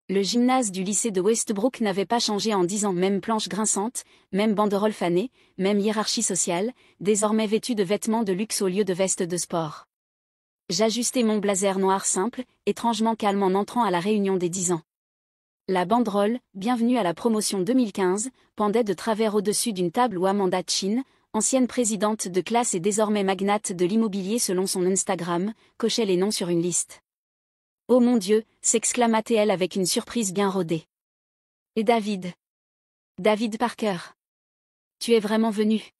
Le gymnase du lycée de Westbrook n'avait pas changé en 10 ans, même planche grinçante, même banderole fanée, même hiérarchie sociale, désormais vêtue de vêtements de luxe au lieu de veste de sport. J'ajustais mon blazer noir simple, étrangement calme en entrant à la réunion des 10 ans. La banderole, bienvenue à la promotion 2015, pendait de travers au-dessus d'une table où Amanda Chin, ancienne présidente de classe et désormais magnate de l'immobilier selon son Instagram, cochait les noms sur une liste. « Oh mon Dieu !» s'exclama-t-elle avec une surprise bien rodée. « Et David ? David Parker ? Tu es vraiment venu ?»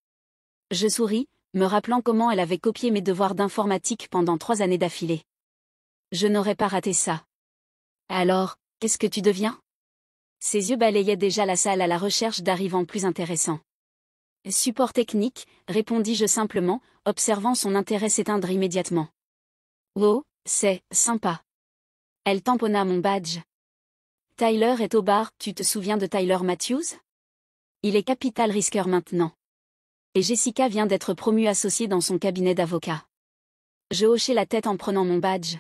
Je souris, me rappelant comment elle avait copié mes devoirs d'informatique pendant 3 années d'affilée. Je n'aurais pas raté ça. « Alors, qu'est-ce que tu deviens ?» Ses yeux balayaient déjà la salle à la recherche d'arrivants plus intéressants. « Support technique », répondis-je simplement, observant son intérêt s'éteindre immédiatement. « Oh, c'est sympa. » Elle tamponna mon badge. « Tyler est au bar, tu te souviens de Tyler Matthews ? Il est capital risqueur maintenant. Et Jessica vient d'être promue associée dans son cabinet d'avocat. » Je hochai la tête en prenant mon badge.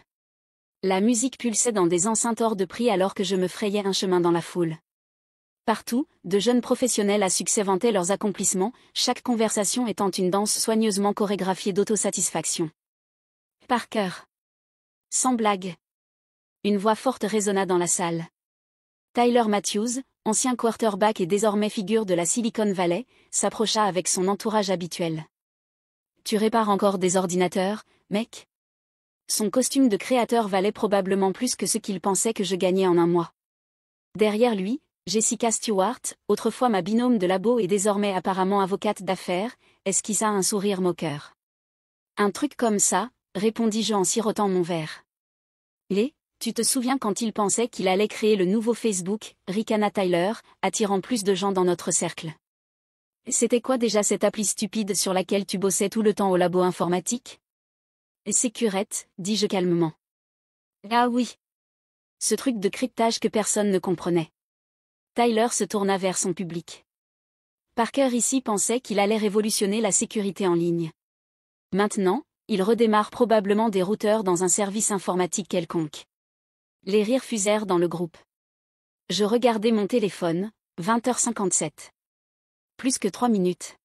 La musique pulsait dans des enceintes hors de prix alors que je me frayais un chemin dans la foule. Partout, de jeunes professionnels à succès vantaient leurs accomplissements, chaque conversation étant une danse soigneusement chorégraphiée d'autosatisfaction. « Parker. » Sans blague. Une voix forte résonna dans la salle. Tyler Matthews, ancien quarterback et désormais figure de la Silicon Valley, s'approcha avec son entourage habituel. « Tu répares encore des ordinateurs, mec ? » Son costume de créateur valait probablement plus que ce qu'il pensait que je gagnais en un mois. Derrière lui, Jessica Stewart, autrefois ma binôme de labo et désormais apparemment avocate d'affaires, esquissa un sourire moqueur. « Un truc comme ça, » répondis-je en sirotant mon verre. Tu te souviens quand il pensait qu'il allait créer le nouveau Facebook, ricana Tyler, attirant plus de gens dans notre cercle. C'était quoi déjà cette appli stupide sur laquelle tu bossais tout le temps au labo informatique ? Sécurette, dis-je calmement. Ah oui. Ce truc de cryptage que personne ne comprenait. Tyler se tourna vers son public. Parker ici pensait qu'il allait révolutionner la sécurité en ligne. Maintenant, il redémarre probablement des routeurs dans un service informatique quelconque. Les rires fusèrent dans le groupe. Je regardai mon téléphone, 20h57. Plus que 3 minutes.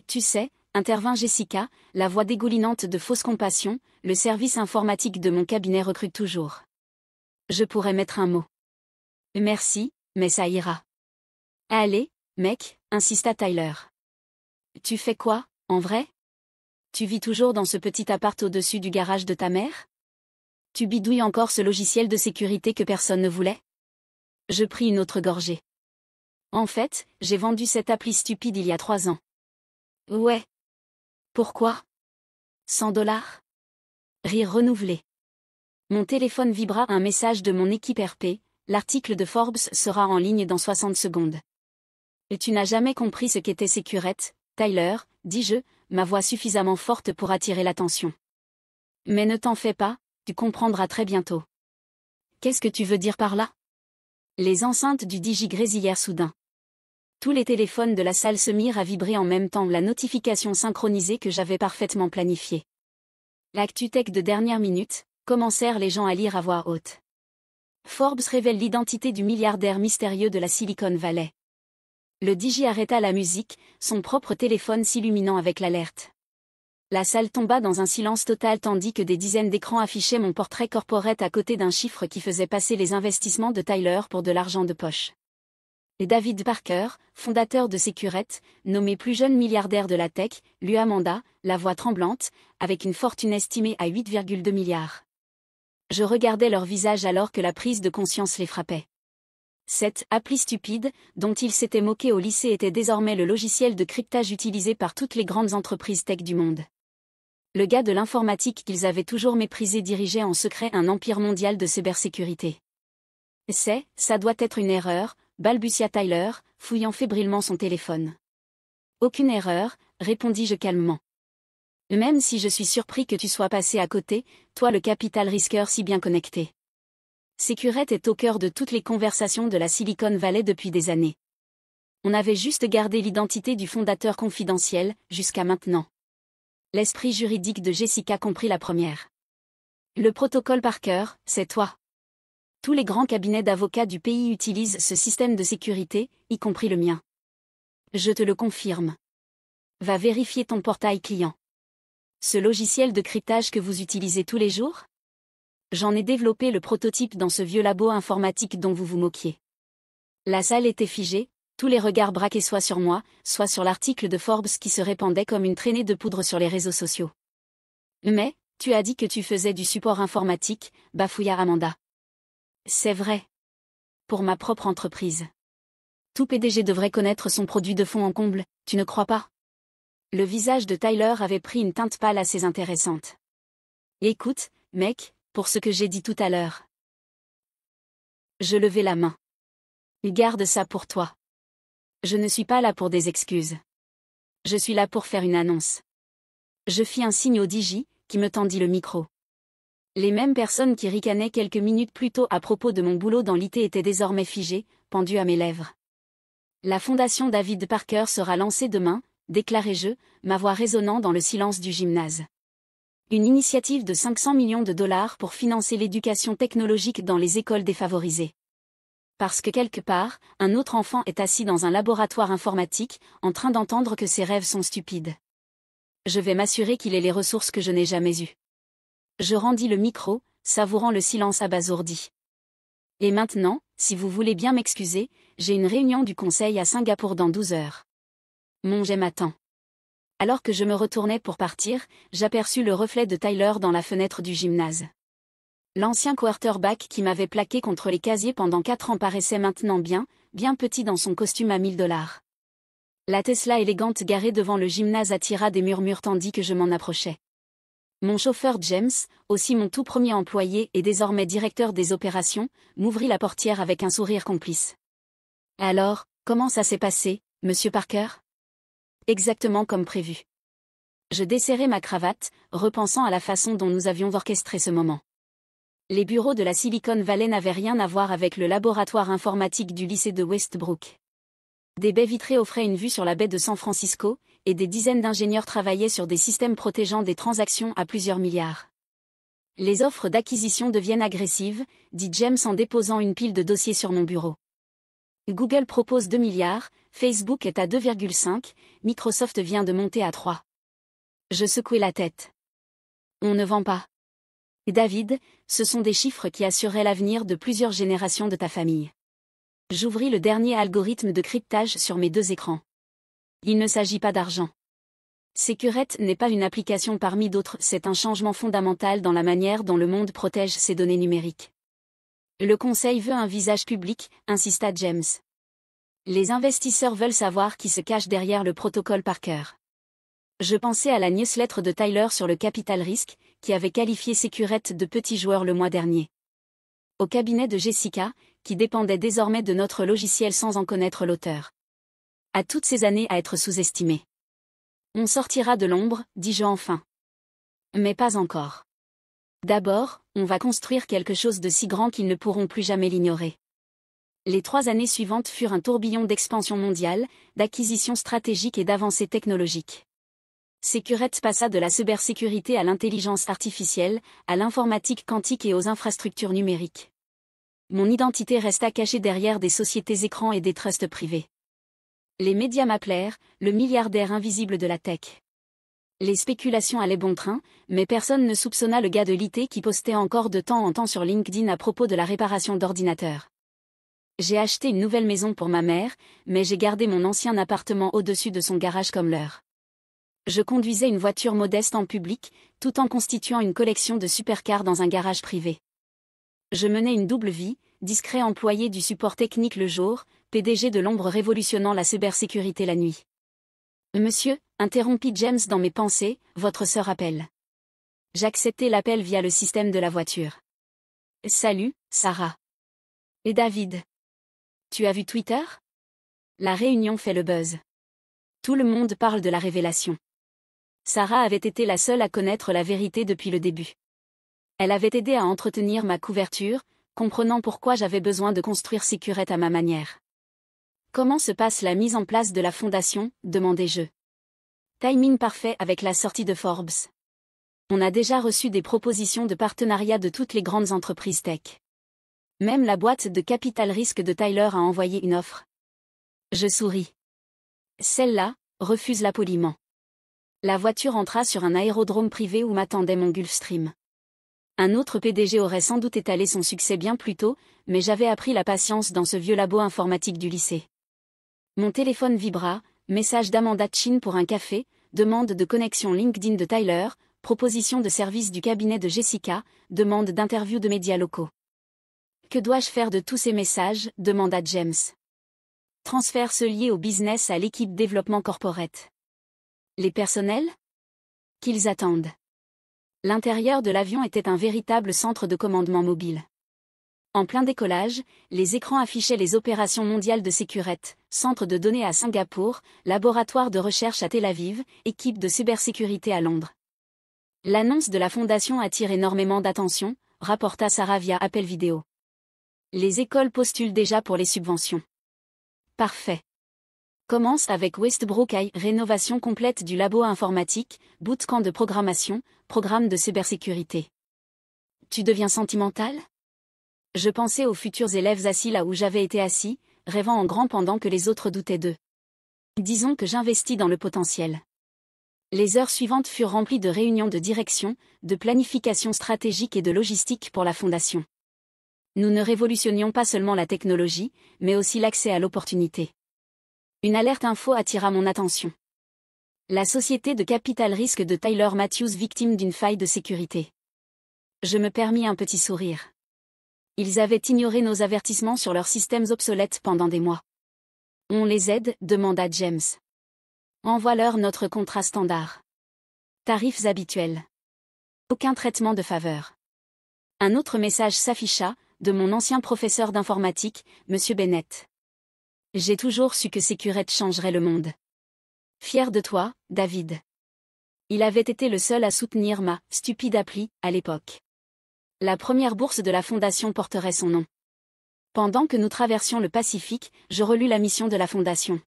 Tu sais, intervint Jessica, la voix dégoulinante de fausse compassion, le service informatique de mon cabinet recrute toujours. Je pourrais mettre un mot. Merci, mais ça ira. Allez, mec, insista Tyler. Tu fais quoi, en vrai ? Tu vis toujours dans ce petit appart au-dessus du garage de ta mère ? Tu bidouilles encore ce logiciel de sécurité que personne ne voulait ? Je pris une autre gorgée. En fait, j'ai vendu cette appli stupide il y a 3 ans. Ouais. Pourquoi ? 100 $. Rire renouvelé. Mon téléphone vibra un message de mon équipe RP, l'article de Forbes sera en ligne dans 60 secondes. Et tu n'as jamais compris ce qu'était Sécurette, Tyler, dis-je, ma voix suffisamment forte pour attirer l'attention. Mais ne t'en fais pas, tu comprendras très bientôt. Qu'est-ce que tu veux dire par là ? Les enceintes du DJ grésillèrent soudain. Tous les téléphones de la salle se mirent à vibrer en même temps, la notification synchronisée que j'avais parfaitement planifiée. L'actu tech de dernière minute, commencèrent les gens à lire à voix haute. Forbes révèle l'identité du milliardaire mystérieux de la Silicon Valley. Le DJ arrêta la musique, son propre téléphone s'illuminant avec l'alerte. La salle tomba dans un silence total tandis que des dizaines d'écrans affichaient mon portrait corporate à côté d'un chiffre qui faisait passer les investissements de Tyler pour de l'argent de poche. Et David Parker, fondateur de Sécurette, nommé plus jeune milliardaire de la tech, lut Amanda, la voix tremblante, avec une fortune estimée à 8,2 milliards. Je regardais leur visage alors que la prise de conscience les frappait. Cette appli stupide, dont ils s'étaient moqués au lycée, était désormais le logiciel de cryptage utilisé par toutes les grandes entreprises tech du monde. Le gars de l'informatique qu'ils avaient toujours méprisé dirigeait en secret un empire mondial de cybersécurité. Ça doit être une erreur, balbutia Tyler, fouillant fébrilement son téléphone. Aucune erreur, répondis-je calmement. Même si je suis surpris que tu sois passé à côté, toi le capital risqueur si bien connecté. Sécurette est au cœur de toutes les conversations de la Silicon Valley depuis des années. On avait juste gardé l'identité du fondateur confidentiel, jusqu'à maintenant. L'esprit juridique de Jessica comprit la première. Le protocole Parker, c'est toi. Tous les grands cabinets d'avocats du pays utilisent ce système de sécurité, y compris le mien. Je te le confirme. Va vérifier ton portail client. Ce logiciel de cryptage que vous utilisez tous les jours? J'en ai développé le prototype dans ce vieux labo informatique dont vous vous moquiez. La salle était figée, tous les regards braqués soit sur moi, soit sur l'article de Forbes qui se répandait comme une traînée de poudre sur les réseaux sociaux. Mais, tu as dit que tu faisais du support informatique, bafouilla Amanda. C'est vrai. Pour ma propre entreprise. Tout PDG devrait connaître son produit de fond en comble, tu ne crois pas? Le visage de Tyler avait pris une teinte pâle assez intéressante. Écoute, mec, pour ce que j'ai dit tout à l'heure. Je levai la main. Garde ça pour toi. Je ne suis pas là pour des excuses. Je suis là pour faire une annonce. Je fis un signe au DJ, qui me tendit le micro. Les mêmes personnes qui ricanaient quelques minutes plus tôt à propos de mon boulot dans l'IT étaient désormais figées, pendues à mes lèvres. La fondation David Parker sera lancée demain, déclarai-je, ma voix résonnant dans le silence du gymnase. Une initiative de 500 millions de dollars pour financer l'éducation technologique dans les écoles défavorisées. Parce que quelque part, un autre enfant est assis dans un laboratoire informatique, en train d'entendre que ses rêves sont stupides. Je vais m'assurer qu'il ait les ressources que je n'ai jamais eues. Je rendis le micro, savourant le silence abasourdi. Et maintenant, si vous voulez bien m'excuser, j'ai une réunion du conseil à Singapour dans 12 heures. Mon jet m'attend. Alors que je me retournais pour partir, j'aperçus le reflet de Tyler dans la fenêtre du gymnase. L'ancien quarterback qui m'avait plaqué contre les casiers pendant 4 ans paraissait maintenant bien petit dans son costume à $1000. La Tesla élégante garée devant le gymnase attira des murmures tandis que je m'en approchais. Mon chauffeur James, aussi mon tout premier employé et désormais directeur des opérations, m'ouvrit la portière avec un sourire complice. Alors, comment ça s'est passé, monsieur Parker? Exactement comme prévu. Je desserrai ma cravate, repensant à la façon dont nous avions orchestré ce moment. Les bureaux de la Silicon Valley n'avaient rien à voir avec le laboratoire informatique du lycée de Westbrook. Des baies vitrées offraient une vue sur la baie de San Francisco, et des dizaines d'ingénieurs travaillaient sur des systèmes protégeant des transactions à plusieurs milliards. Les offres d'acquisition deviennent agressives, dit James en déposant une pile de dossiers sur mon bureau. Google propose 2 milliards, Facebook est à 2,5, Microsoft vient de monter à 3. Je secouai la tête. On ne vend pas. David, ce sont des chiffres qui assureraient l'avenir de plusieurs générations de ta famille. J'ouvris le dernier algorithme de cryptage sur mes 2 écrans. Il ne s'agit pas d'argent. Securette n'est pas une application parmi d'autres, c'est un changement fondamental dans la manière dont le monde protège ses données numériques. Le conseil veut un visage public, insista James. Les investisseurs veulent savoir qui se cache derrière le protocole Parker. Je pensais à la newsletter de Tyler sur le capital risque, qui avait qualifié Securette de petit joueur le mois dernier. Au cabinet de Jessica, qui dépendait désormais de notre logiciel sans en connaître l'auteur. À toutes ces années à être sous-estimé. On sortira de l'ombre, dis-je enfin. Mais pas encore. D'abord, on va construire quelque chose de si grand qu'ils ne pourront plus jamais l'ignorer. Les 3 années suivantes furent un tourbillon d'expansion mondiale, d'acquisitions stratégiques et d'avancées technologiques. Securette passa de la cybersécurité à l'intelligence artificielle, à l'informatique quantique et aux infrastructures numériques. Mon identité resta cachée derrière des sociétés écrans et des trusts privés. Les médias m'appelèrent, le milliardaire invisible de la tech. Les spéculations allaient bon train, mais personne ne soupçonna le gars de l'IT qui postait encore de temps en temps sur LinkedIn à propos de la réparation d'ordinateurs. J'ai acheté une nouvelle maison pour ma mère, mais j'ai gardé mon ancien appartement au-dessus de son garage comme leur. Je conduisais une voiture modeste en public, tout en constituant une collection de supercars dans un garage privé. Je menais une double vie, discret employé du support technique le jour, PDG de l'ombre révolutionnant la cybersécurité la nuit. Monsieur, interrompit James dans mes pensées, votre sœur appelle. J'acceptai l'appel via le système de la voiture. Salut, Sarah. Et David. Tu as vu Twitter? La réunion fait le buzz. Tout le monde parle de la révélation. Sarah avait été la seule à connaître la vérité depuis le début. Elle avait aidé à entretenir ma couverture, comprenant pourquoi j'avais besoin de construire Securette à ma manière. Comment se passe la mise en place de la fondation, demandai-je. Timing parfait avec la sortie de Forbes. On a déjà reçu des propositions de partenariat de toutes les grandes entreprises tech. Même la boîte de capital risque de Tyler a envoyé une offre. Je souris. Celle-là, refuse-la poliment. La voiture entra sur un aérodrome privé où m'attendait mon Gulfstream. Un autre PDG aurait sans doute étalé son succès bien plus tôt, mais j'avais appris la patience dans ce vieux labo informatique du lycée. Mon téléphone vibra, message d'Amanda Chin pour un café, demande de connexion LinkedIn de Tyler, proposition de service du cabinet de Jessica, demande d'interview de médias locaux. Que dois-je faire de tous ces messages, demanda James. Transfère ceux liés au business à l'équipe développement corporate. Les personnels? Qu'ils attendent. L'intérieur de l'avion était un véritable centre de commandement mobile. En plein décollage, les écrans affichaient les opérations mondiales de Securette, centre de données à Singapour, laboratoire de recherche à Tel Aviv, équipe de cybersécurité à Londres. L'annonce de la fondation attire énormément d'attention, rapporta Sarah via appel vidéo. Les écoles postulent déjà pour les subventions. Parfait. Commence avec Westbrook High, rénovation complète du labo informatique, bootcamp de programmation, programme de cybersécurité. Tu deviens sentimental? Je pensais aux futurs élèves assis là où j'avais été assis, rêvant en grand pendant que les autres doutaient d'eux. Disons que j'investis dans le potentiel. Les heures suivantes furent remplies de réunions de direction, de planification stratégique et de logistique pour la fondation. Nous ne révolutionnions pas seulement la technologie, mais aussi l'accès à l'opportunité. Une alerte info attira mon attention. La société de capital risque de Tyler Matthews victime d'une faille de sécurité. Je me permis un petit sourire. Ils avaient ignoré nos avertissements sur leurs systèmes obsolètes pendant des mois. On les aide, demanda James. Envoie-leur notre contrat standard. Tarifs habituels. Aucun traitement de faveur. Un autre message s'afficha, de mon ancien professeur d'informatique, M. Bennett. J'ai toujours su que Securette changerait le monde. Fier de toi, David. Il avait été le seul à soutenir ma « stupide appli » à l'époque. La première bourse de la fondation porterait son nom. Pendant que nous traversions le Pacifique, je relus la mission de la fondation.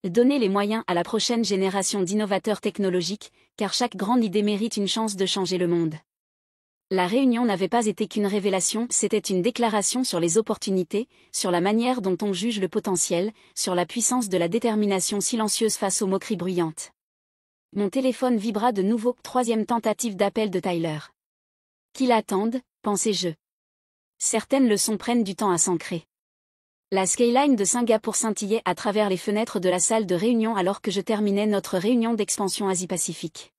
Donner les moyens à la prochaine génération d'innovateurs technologiques, car chaque grande idée mérite une chance de changer le monde. La réunion n'avait pas été qu'une révélation, c'était une déclaration sur les opportunités, sur la manière dont on juge le potentiel, sur la puissance de la détermination silencieuse face aux moqueries bruyantes. Mon téléphone vibra de nouveau, troisième tentative d'appel de Tyler. Qu'ils attendent, pensai-je. Certaines leçons prennent du temps à s'ancrer. La skyline de Singapour scintillait à travers les fenêtres de la salle de réunion alors que je terminais notre réunion d'expansion Asie-Pacifique.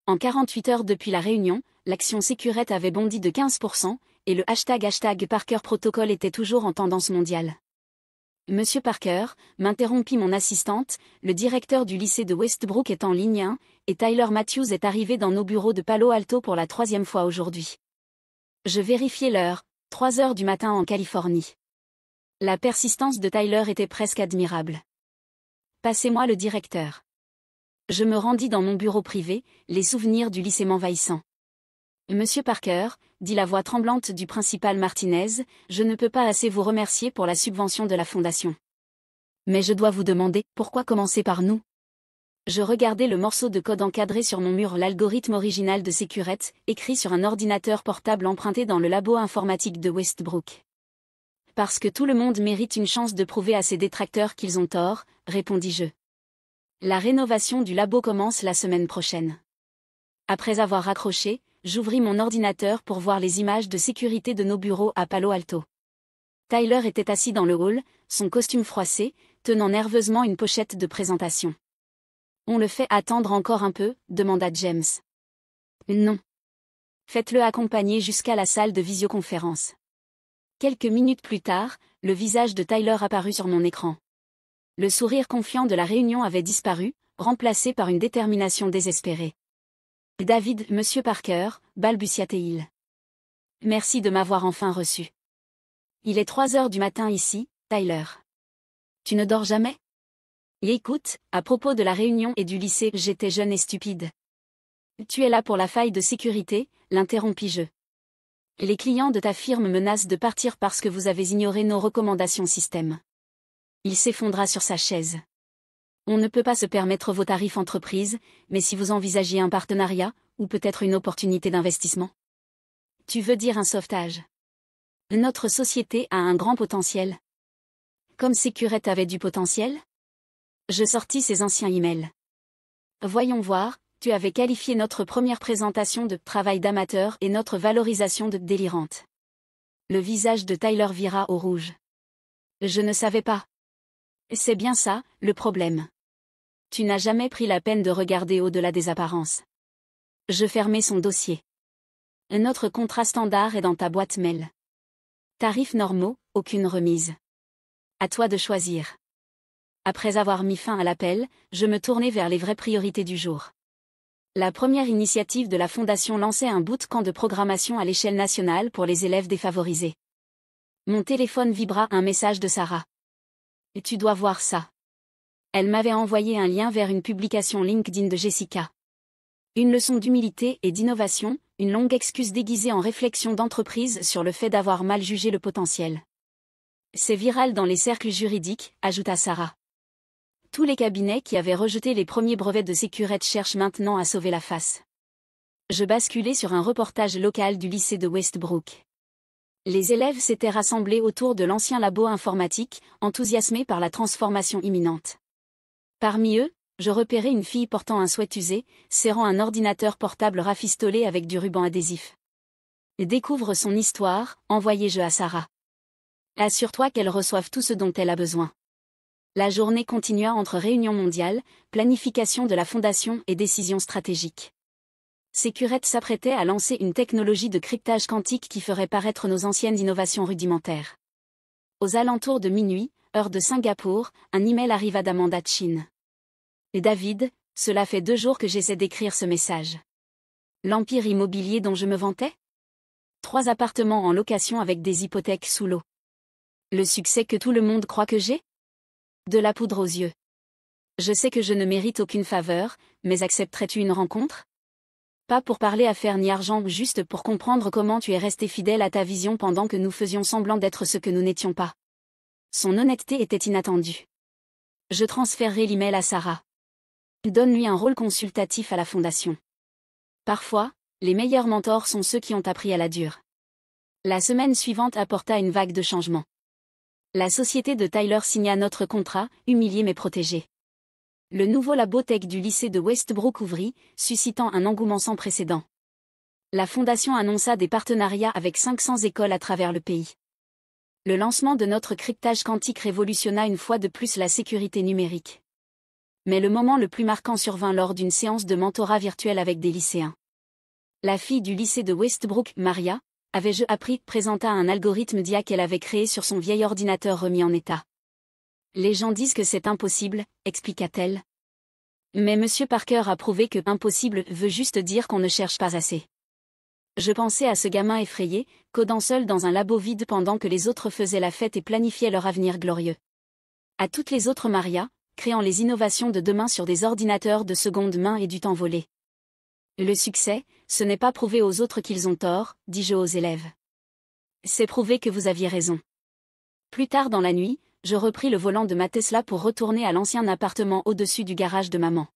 En 48 heures depuis la réunion, l'action Securette avait bondi de 15%, et le ## Parker Protocol était toujours en tendance mondiale. Monsieur Parker, m'interrompit mon assistante, le directeur du lycée de Westbrook est en ligne 1, et Tyler Matthews est arrivé dans nos bureaux de Palo Alto pour la 3e fois aujourd'hui. Je vérifiai l'heure, 3 heures du matin en Californie. La persistance de Tyler était presque admirable. Passez-moi le directeur. Je me rendis dans mon bureau privé, les souvenirs du lycée m'envahissant. Monsieur Parker, dit la voix tremblante du principal Martinez, je ne peux pas assez vous remercier pour la subvention de la fondation. Mais je dois vous demander, pourquoi commencer par nous? Je regardais le morceau de code encadré sur mon mur, l'algorithme original de Securette, écrit sur un ordinateur portable emprunté dans le labo informatique de Westbrook. Parce que tout le monde mérite une chance de prouver à ses détracteurs qu'ils ont tort, répondis-je. La rénovation du labo commence la semaine prochaine. Après avoir raccroché, j'ouvris mon ordinateur pour voir les images de sécurité de nos bureaux à Palo Alto. Tyler était assis dans le hall, son costume froissé, tenant nerveusement une pochette de présentation. « On le fait attendre encore un peu ?» demanda James. « Non. Faites-le accompagner jusqu'à la salle de visioconférence. » Quelques minutes plus tard, le visage de Tyler apparut sur mon écran. Le sourire confiant de la réunion avait disparu, remplacé par une détermination désespérée. « David, Monsieur Parker, balbutia-t-il. Merci de m'avoir enfin reçu. Il est 3 heures du matin ici, Tyler. Tu ne dors jamais? Et écoute, à propos de la réunion et du lycée, j'étais jeune et stupide. Tu es là pour la faille de sécurité, l'interrompis-je. Les clients de ta firme menacent de partir parce que vous avez ignoré nos recommandations système. Il s'effondra sur sa chaise. On ne peut pas se permettre vos tarifs entreprises, mais si vous envisagiez un partenariat, ou peut-être une opportunité d'investissement. Tu veux dire un sauvetage? Notre société a un grand potentiel. Comme Sécurette avait du potentiel? Je sortis ses anciens emails. Voyons voir, tu avais qualifié notre première présentation de travail d'amateur et notre valorisation de délirante. Le visage de Tyler vira au rouge. Je ne savais pas. C'est bien ça, le problème. Tu n'as jamais pris la peine de regarder au-delà des apparences. Je fermai son dossier. Notre contrat standard est dans ta boîte mail. Tarifs normaux, aucune remise. À toi de choisir. Après avoir mis fin à l'appel, je me tournai vers les vraies priorités du jour. La première initiative de la Fondation lançait un bootcamp de programmation à l'échelle nationale pour les élèves défavorisés. Mon téléphone vibra un message de Sarah. « Tu dois voir ça. » Elle m'avait envoyé un lien vers une publication LinkedIn de Jessica. Une leçon d'humilité et d'innovation, une longue excuse déguisée en réflexion d'entreprise sur le fait d'avoir mal jugé le potentiel. C'est viral dans les cercles juridiques, ajouta Sarah. Tous les cabinets qui avaient rejeté les premiers brevets de Sécurette cherchent maintenant à sauver la face. Je basculai sur un reportage local du lycée de Westbrook. Les élèves s'étaient rassemblés autour de l'ancien labo informatique, enthousiasmés par la transformation imminente. Parmi eux, je repérai une fille portant un sweat usé, serrant un ordinateur portable rafistolé avec du ruban adhésif. Découvre son histoire, envoyai-je à Sarah. Assure-toi qu'elle reçoive tout ce dont elle a besoin. La journée continua entre réunions mondiales, planification de la fondation et décisions stratégiques. Sécurette s'apprêtait à lancer une technologie de cryptage quantique qui ferait paraître nos anciennes innovations rudimentaires. Aux alentours de minuit, heure de Singapour, un email arriva d'Amanda Chin. Et David, cela fait 2 jours que j'essaie d'écrire ce message. L'empire immobilier dont je me vantais? 3 appartements en location avec des hypothèques sous l'eau. Le succès que tout le monde croit que j'ai? De la poudre aux yeux. Je sais que je ne mérite aucune faveur, mais accepterais-tu une rencontre? Pas pour parler affaires ni argent, juste pour comprendre comment tu es resté fidèle à ta vision pendant que nous faisions semblant d'être ce que nous n'étions pas. Son honnêteté était inattendue. Je transférerai l'email à Sarah. Donne-lui un rôle consultatif à la fondation. Parfois, les meilleurs mentors sont ceux qui ont appris à la dure. La semaine suivante apporta une vague de changements. La société de Tyler signa notre contrat, humilié mais protégé. Le nouveau labo tech du lycée de Westbrook ouvrit, suscitant un engouement sans précédent. La fondation annonça des partenariats avec 500 écoles à travers le pays. Le lancement de notre cryptage quantique révolutionna une fois de plus la sécurité numérique. Mais le moment le plus marquant survint lors d'une séance de mentorat virtuel avec des lycéens. La fille du lycée de Westbrook, Maria, avais-je appris, présenta un algorithme d'IA qu'elle avait créé sur son vieil ordinateur remis en état. Les gens disent que c'est impossible, expliqua-t-elle. Mais Monsieur Parker a prouvé que impossible veut juste dire qu'on ne cherche pas assez. Je pensais à ce gamin effrayé, codant seul dans un labo vide pendant que les autres faisaient la fête et planifiaient leur avenir glorieux. À toutes les autres Maria, créant les innovations de demain sur des ordinateurs de seconde main et du temps volé. Le succès, ce n'est pas prouver aux autres qu'ils ont tort, dis-je aux élèves. C'est prouver que vous aviez raison. Plus tard dans la nuit, je repris le volant de ma Tesla pour retourner à l'ancien appartement au-dessus du garage de maman.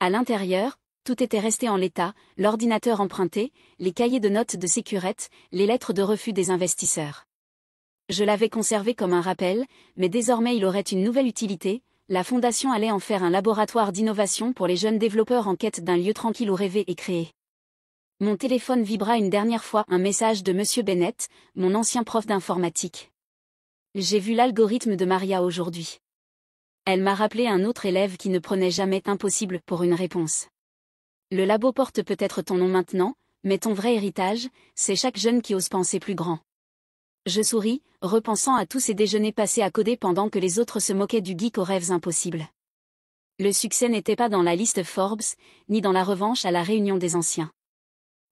À l'intérieur, tout était resté en l'état, l'ordinateur emprunté, les cahiers de notes de Sécurette, les lettres de refus des investisseurs. Je l'avais conservé comme un rappel, mais désormais il aurait une nouvelle utilité. La fondation allait en faire un laboratoire d'innovation pour les jeunes développeurs en quête d'un lieu tranquille où rêver et créer. Mon téléphone vibra une dernière fois, un message de Monsieur Bennett, mon ancien prof d'informatique. J'ai vu l'algorithme de Maria aujourd'hui. Elle m'a rappelé un autre élève qui ne prenait jamais impossible pour une réponse. Le labo porte peut-être ton nom maintenant, mais ton vrai héritage, c'est chaque jeune qui ose penser plus grand. Je souris, repensant à tous ces déjeuners passés à coder pendant que les autres se moquaient du geek aux rêves impossibles. Le succès n'était pas dans la liste Forbes, ni dans la revanche à la réunion des anciens.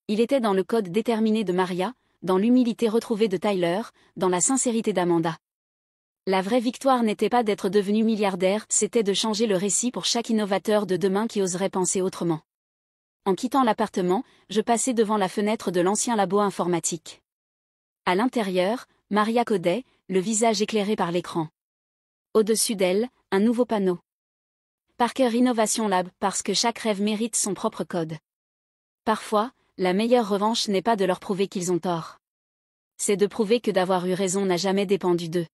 Il était dans le code déterminé de Maria, dans l'humilité retrouvée de Tyler, dans la sincérité d'Amanda. La vraie victoire n'était pas d'être devenu milliardaire, c'était de changer le récit pour chaque innovateur de demain qui oserait penser autrement. En quittant l'appartement, je passai devant la fenêtre de l'ancien labo informatique. À l'intérieur, Maria codait, le visage éclairé par l'écran. Au-dessus d'elle, un nouveau panneau. Parker Innovation Lab, parce que chaque rêve mérite son propre code. Parfois, la meilleure revanche n'est pas de leur prouver qu'ils ont tort. C'est de prouver que d'avoir eu raison n'a jamais dépendu d'eux.